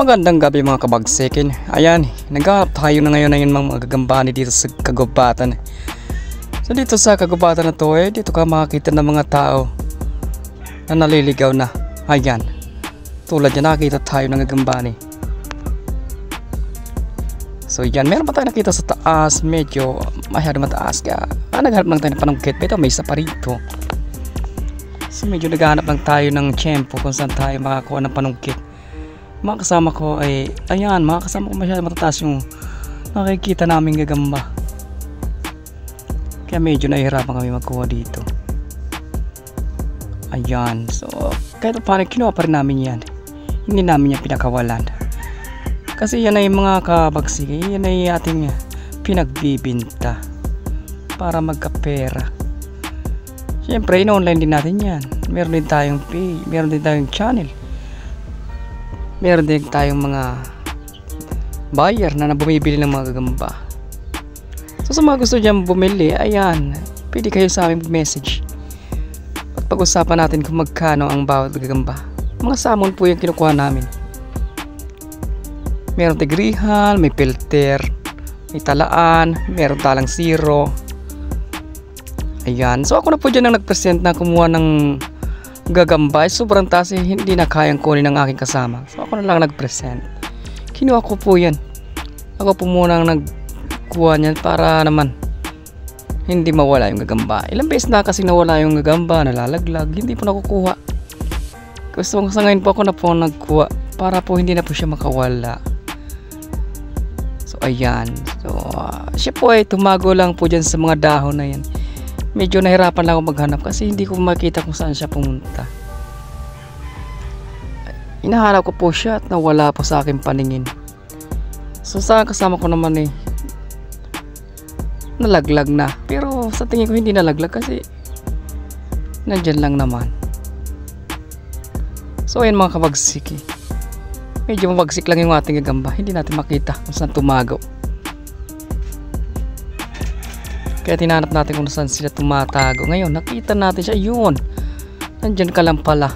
Magandang gabi mga kabagsekin. Ayan, naghahanap tayo na ngayon ng mga gagambani dito sa kagubatan. So dito sa kagubatan na to dito ka makakita ng mga tao na naliligaw na. Ayan, tulad yan nakakita tayo ng gagambani. So yan, meron pa tayo nakita sa taas, medyo masyado mataas ka. Naghanap lang tayo ng panungkit, pero may isa pa rito. So medyo naghahanap lang tayo ng tiyempo kung saan tayo makakuha ng panungkit. Mga kasama ko ay, ayan, mga kasama ko masyado matataas yung nakikita namin gagamba. Kaya medyo nahihirapan kami magkuha dito. Ayan, so kahit paano kinuha pa rin namin yan. Hindi namin yan pinakawalan. Kasi yan ay mga kabagsik, yan ay ating pinagbibinta para magkapera. Siyempre, in-online din natin yan. Meron din tayong pay, meron din tayong channel. Meron din tayong mga buyer na bumibili ng mga gagamba. So sa mga gusto dyan bumili, ayan, pwede kayo sa amin message at pag-usapan natin kung magkano ang bawat gagamba. Mga salmon po yung kinukuha namin. Meron tigrihan, may filter, may talaan, meron talang zero. Ayan, so ako na po dyan ang nag-present na kumuha ng gagamba. Sobrang taas, hindi na kayang kunin ng aking kasama. So ako na lang nag-present. Kinuha ko po yan. Ako po muna ang nagkuha niyan para naman hindi mawala yung gagamba. Ilang beses na kasi nawala yung gagamba, nalalaglag, hindi po nakukuha. Gusto ko sa ngayon po ako na po nagkuha para po hindi na po siya makawala. So ayan. So siya po ay tumago lang po dyan sa mga dahon na yan. Medyo nahirapan lang ako maghanap kasi hindi ko makita kung saan siya pumunta. Hinahanap ko po siya at nawala po sa aking paningin. So sa kasama ko naman nalaglag na. Pero sa tingin ko hindi nalaglag kasi nandyan lang naman. So ayan mga kabagsik, medyo mabagsik lang yung ating gagamba. Hindi natin makita kung saan tumago. Kaya tinanap natin kung saan sila tumatago. Ngayon, nakita natin siya. Yun. Nandyan ka lang pala.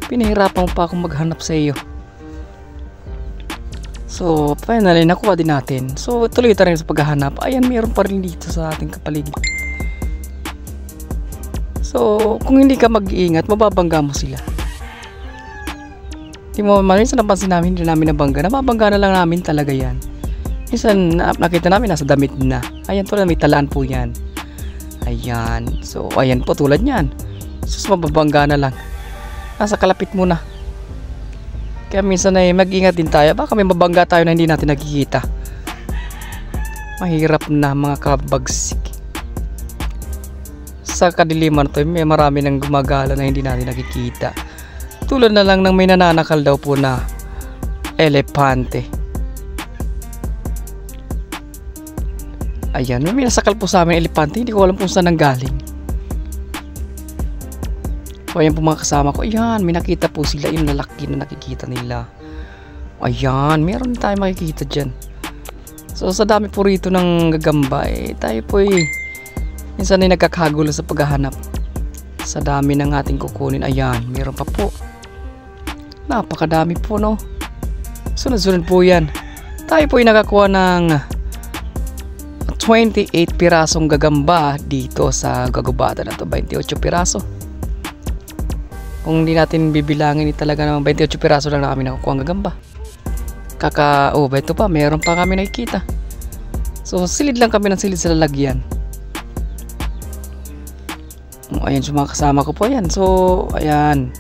Pinahirapan mo pa akong maghanap sa iyo. So, finally, nakuha din natin. So, tuloy tayo rin sa paghahanap. Ayan, mayroon pa rin dito sa ating kapaligid. So, kung hindi ka mag-iingat, mababangga mo sila. Di mo minsan napansin namin, hindi namin nabangga. Nababangga na lang namin talaga yan. Minsan nakita namin nasa damit na. Ayan, tulad may talaan po yan. Ayan. So ayan po tulad yan. Sus, mababangga na lang. Nasa kalapit muna. Kaya minsan ay mag-ingat din tayo. Baka may mabangga tayo na hindi natin nakikita. Mahirap na mga kabagsik. Sa kadiliman to may marami nang gumagala na hindi natin nakikita. Tulad na lang ng may nananakal daw po na elepante. Ayan, may nasakal po sa amin elepante. Hindi ko alam kung saan nanggaling. So ayan po mga kasama ko. Ayan, may nakita po sila. Yung lalaki na nakikita nila. Ayan, meron tayo makikita dyan. So sa dami po rito ng gagamba tayo po minsan ay nagkakagulo sa paghahanap. Sa dami ng ating kukunin. Ayan, meron pa po. Napakadami po, no? Sunod-sunod po yan. Tayo po ay nakakuha ng 28 pirasong gagamba dito sa gagubatan na to. 28 piraso. Kung hindi natin bibilangin talaga naman 28 piraso lang na kami nakukuha ang gagamba. Ito pa, meron pa kami nakikita. So silid lang kami ng silid sa lalagyan. Ayan yung mga kasama ko po yan. So ayan.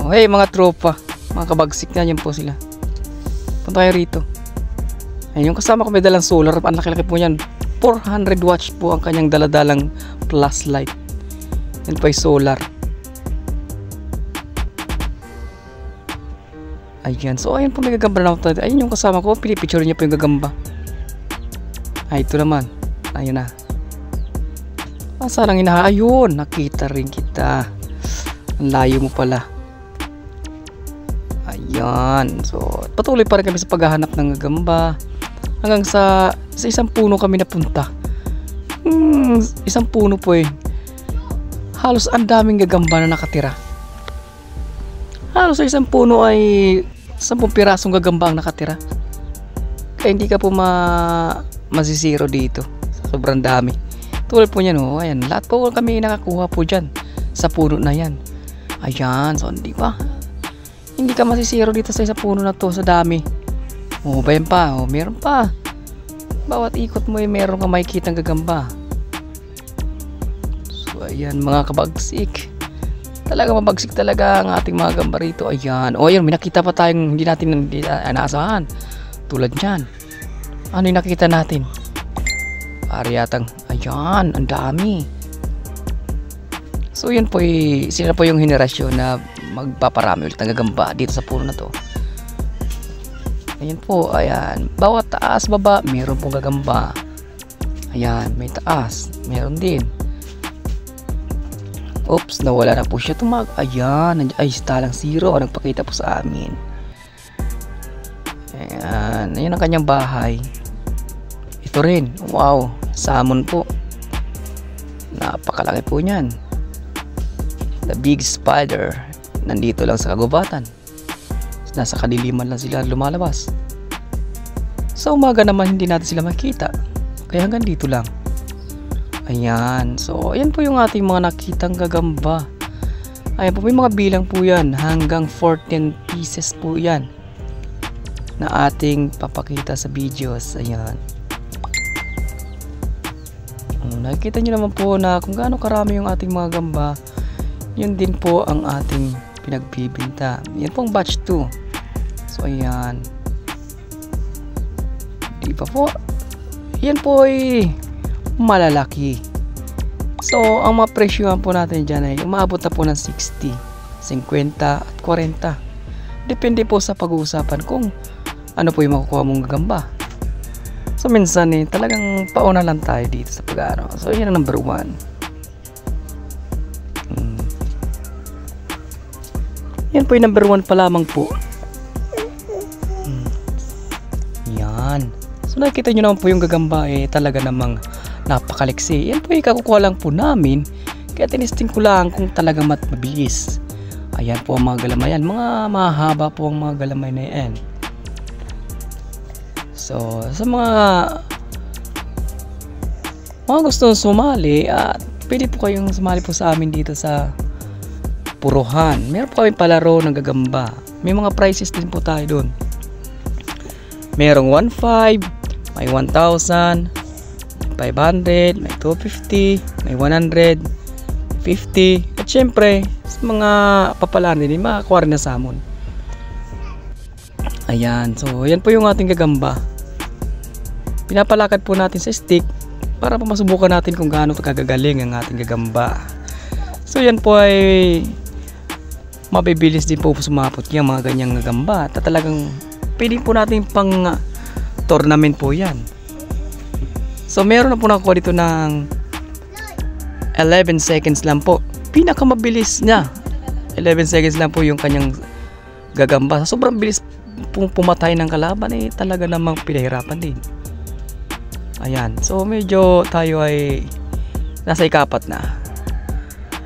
Hey mga tropa, mga kabagsik na yan po sila. Punta kayo rito. Ayun, yung kasama ko may dalang solar. Ang laki-laki po yan. 400 watts po ang kanyang daladalang plus light. Yan po ay solar. Ayan. So ayun po may gagamba na ako. Ayun yung kasama ko. Pinipicture niya po yung gagamba. Ay ito naman. Ayun na. Sarang ayun. Nakita rin kita. Ang layo mo pala. Ayan. So patuloy pa rin kami sa paghahanap ng gagamba. Hanggang sa isang puno kami napunta. Isang puno po halos ang daming gagamba na nakatira. Halos sa isang puno ay 10 pirasong gagamba ang nakatira. Kaya hindi ka po masisiro dito. Sobrang dami. Tulad po niyan, oh, ayan, lahat po kami nakakuha po dyan sa puno na yan. Ayan, so hindi pa. Hindi ka masisiro dito sa puno na to, sa dami. Oh, bayan pa, oh, meron pa. Bawat ikot mo meron ka makikitang gagamba. So ayan mga kabagsik, talaga mabagsik talaga ang ating mga gamba rito. Ayan, oh ayan, may nakita pa tayong hindi natin naasahan. Tulad nyan, ano yung nakita natin? Pari yatang, ayan, ang dami. So yun po, sila po yung henerasyon na magpaparami ulit ng gagamba dito sa puno na to. Ayan po, ayan. Bawat taas, baba, meron pong gagamba. Ayan, may taas. Meron din. Oops, nawala na po siya. Ayan, ay, talang 0. Nagpakita po sa amin. Ayan, ayan ang kanyang bahay. Ito rin, wow, salmon po. Napakalaki po niyan. The big spider. Nandito lang sa kagubatan. Nasa kadiliman lang sila lumalabas. Sa umaga naman hindi natin sila makita. Kaya hanggang dito lang. Ayan. So ayan po yung ating mga nakitang gagamba. Ayan po, may mga bilang po yan. Hanggang 14 pieces po yan na ating papakita sa videos. Ayan. Nakikita nyo naman po na kung gaano karami yung ating mga gamba. Yun din po ang ating pinagbibinta. Yan pong batch 2. So ayan, di pa po, yan po ay malalaki. So ang mga presyohan po natin dyan ay umaabot na po ng 60, 50 at 40. Depende po sa pag-uusapan kung ano po yung makukuha mong gagamba. So minsan talagang pauna lang tayo dito sa pag-ano. So yan ang number 1. Yan po yung number 1 pa lamang po. Yan. So nakikita nyo naman po yung gagamba talaga namang napakaliksi. Yan po yung kakukuha lang po namin. Kaya tinisting ko lang kung talagang mabilis. Ayan po ang mga galamay yan. Mga mahaba po ang mga galamay na yan. So sa mga gustong sumali, pwede po kayong sumali po sa amin dito sa Puruhan. Meron po kami palaro ng gagamba. May mga prizes din po tayo doon. Merong 1,500, may 1,000, 500, may 250, may 100, 50. At syempre, sa mga papalaan din, makakuha rin na salmon. Ayan. So, yan po yung ating gagamba. Pinapalakad po natin sa stick para po masubukan natin kung gaano kagagaling ang ating gagamba. So, yan po ay mabibilis din po sumapot yung mga ganyang gagamba. At talagang pwede po natin pang tournament po yan. So meron na po nakuha dito ng 11 seconds lang po. Pinakamabilis niya. 11 seconds lang po yung kanyang gagamba. Sobrang bilis pong pumatay ng kalaban, talaga namang pinahirapan din. Ayan. So medyo tayo ay nasa ikapat na.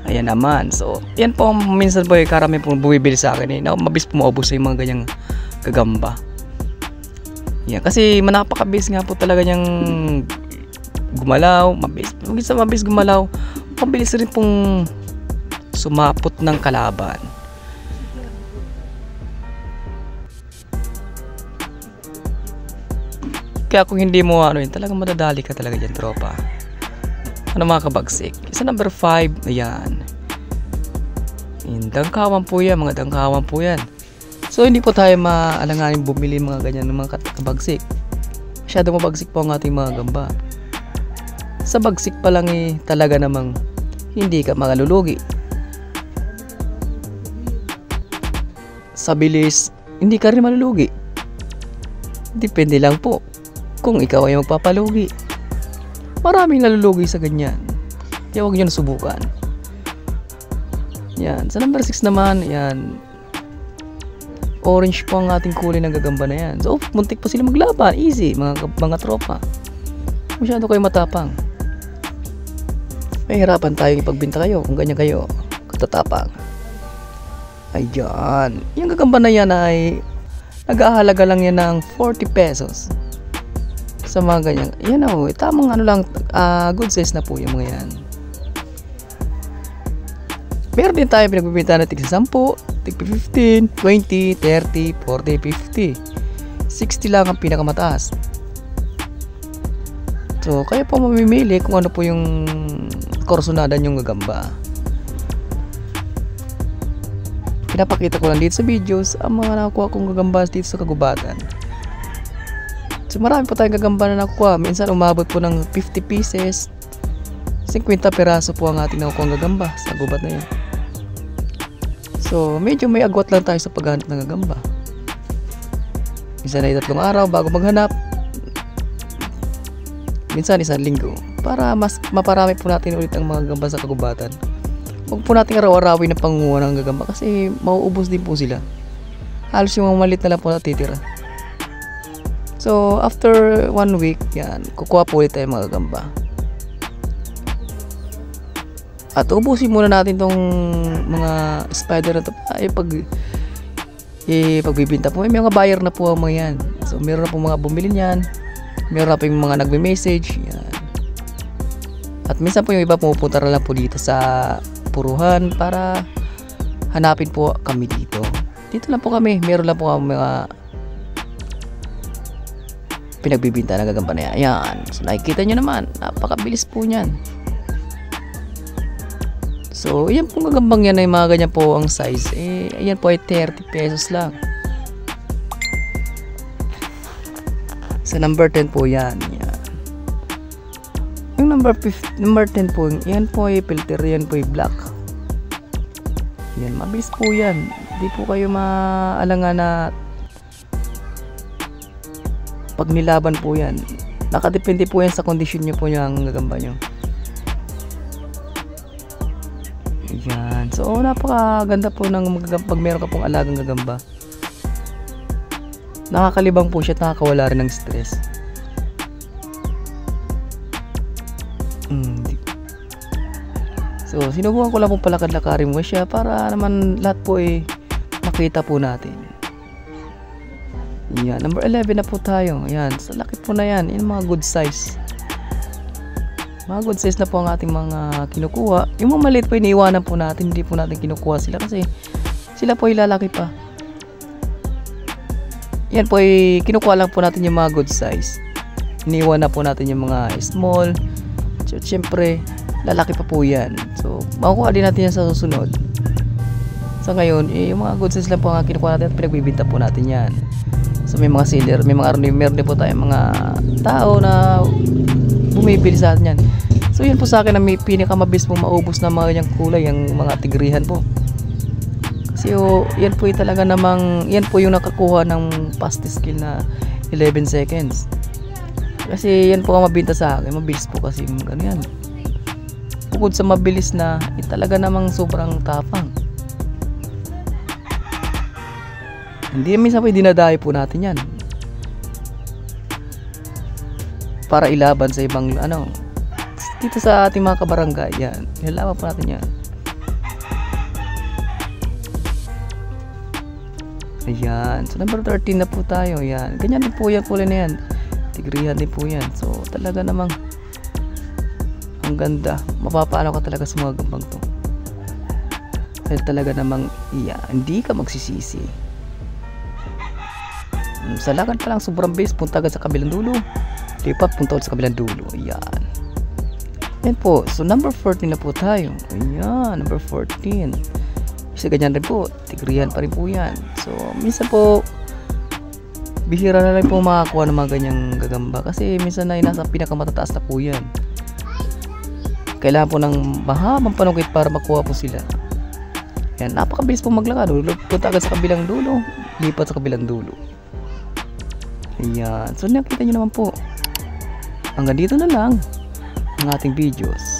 Ayan naman. So, yan po minsan po karami po bumibili sa akin mabilis po maubos yung mga ganyang gagamba. Yan. Kasi napakabilis nga po talaga niyang gumalaw. Mabilis gumalaw. Mabilis rin pong sumapot ng kalaban. Kaya kung hindi mo talagang madadali ka talaga dyan, tropa. Ano mga kabagsik? Isa number 5, ayan. Dangkawan po yan, mga dangkawan po yan. So hindi po tayo maalanganin bumili mga ganyan ng mga kabagsik. Masyadong mabagsik po ang ating mga gamba. Sa bagsik pa lang talaga namang hindi ka makalulugi. Sa bilis, hindi ka rin malulugi. Depende lang po kung ikaw ay magpapalugi. Maraming nalulugi sa ganyan. Kaya huwag nyo nasubukan. Yan. Sa number 6 naman, yan. Orange po ang ating kulay ng gagamba na yan. So, muntik pa sila maglaban. Easy, mga tropa. Masyado kayo matapang. May hirapan tayong ipagbinta kayo kung ganyan kayo katatapang. Ayan. Yung gagamba na yan ay Nag-ahalaga lang yan ng 40 pesos. Sa mga ganyan. Yan o, tamang ano lang, good size na po yung mga yan. Meron din tayo pinagbibenta na tig 10, tig 15, 20, 30, 40, 50. 60 lang ang pinakamataas. So, kayo po mamimili kung ano po yung kursunadan yung gagamba. Pinapakita ko lang dito sa videos ang mga nakuha kong gagamba dito sa kagubatan. So marami po tayong gagamba na nakuha. Minsan umabot po ng 50 pieces, 50 peraso po ang ating nakuha gagamba sa gubat na yun. So medyo may agwat lang tayo sa paghahanap ng gagamba. Minsan ay 3 araw bago maghanap, minsan 1 linggo, para mas maparami po natin ulit ang mga gagamba sa kagubatan. Huwag po natin araw-arawin na panguha ng gagamba kasi mauubos din po sila. Halos yung mga malit na lang po natitira. So, after 1 week, yan, kukuha po ulit tayo mga gagamba. At ubusin muna natin tong mga spider na to. Ay, pagbibinta po. May mga buyer na po ang mga yan. So, meron na po mga bumili niyan. Meron na po yung mga nagme-message. Yan. At minsan po yung iba pumupunta na lang po dito sa puruhan para hanapin po kami dito. Dito lang po kami. Meron lang po mga pinagbibinta na gagamba na yan. Ayan. So nakikita nyo naman, napakabilis po nyan. So yan pong gagambang yan ay mga ganyan po ang size. Ayan po ay 30 pesos lang. Sa number 10 po yan. Yan. Yung number 10 po, yan po ay filter, yan po ay black. Yan, mabilis po yan. Hindi po kayo maalangan na pag nilaban po yan. Nakadepende po yan sa kondisyon nyo po yung gagamba nyo. Yan. So napakaganda po ng pag meron ka pong alagang gagamba. Nakakalibang po siya at nakakawala rin ng stress. So sinubukan ko lang pong palakad-lakarin mo siya para naman lahat po makita po natin. Yan, number 11 na po tayo. Yan, sa laki po na yan. Yan mga good size. Mga good size na po ang ating mga kinukuha. Yung mga maliit po iniiwanan po natin. Hindi po natin kinukuha sila kasi sila po ilalaki pa. Yan po kinukuha lang po natin yung mga good size. Iniiwan na po natin yung mga small. So, syempre, lalaki pa po yan. So, makukuha din natin yan sa susunod. So ngayon, yung mga good size lang po ang kinukuha natin at pinagbibinta po natin yan. So may mga seller, meron din po tayong mga tao na bumibili sa atin yan. So yun po sa akin na may pinakamabilis po maubos na mga ganyang kulay, yung mga tigrihan po. Kasi yan po talaga namang, yan po yung nakakuha ng fast skill na 11 seconds. Kasi yan po ang mabinta sa akin, mabilis po kasi ano yan. Bukod sa mabilis na, talaga namang sobrang tapang. Hindi minsan po dinadayo po natin yan para ilaban sa ibang dito sa ating mga kabarangay. Yan, ilaban po natin yan. Ayan, so number 13 na po tayo. Yan, ganyan din po yan, kulay na yan, tigrihan din po yan. So talaga namang ang ganda, mapapalo ka talaga sa mga gambang to. Dahil talaga namang hindi ka magsisisi. Sa lakad pa lang sobrang base, punta agad sa kabilang dulo, lipat, punta ulit sa kabilang dulo. Ayan. Yan po, so number 14 na po tayo. Ayan, number 14. Isa ganyan rin po, tigrihan pa rin po yan. So minsan po bihira na lang po makakuha ng mga ganyang gagamba kasi minsan na nasa pinakamatataas na po yan. Kailangan po ng mahabang panungkit para makuha po sila. Yan, napakabilis po maglakad. Punta agad sa kabilang dulo, lipat sa kabilang dulo. Ayan, so nakita nyo naman po. Hanggang dito na lang ang ating videos.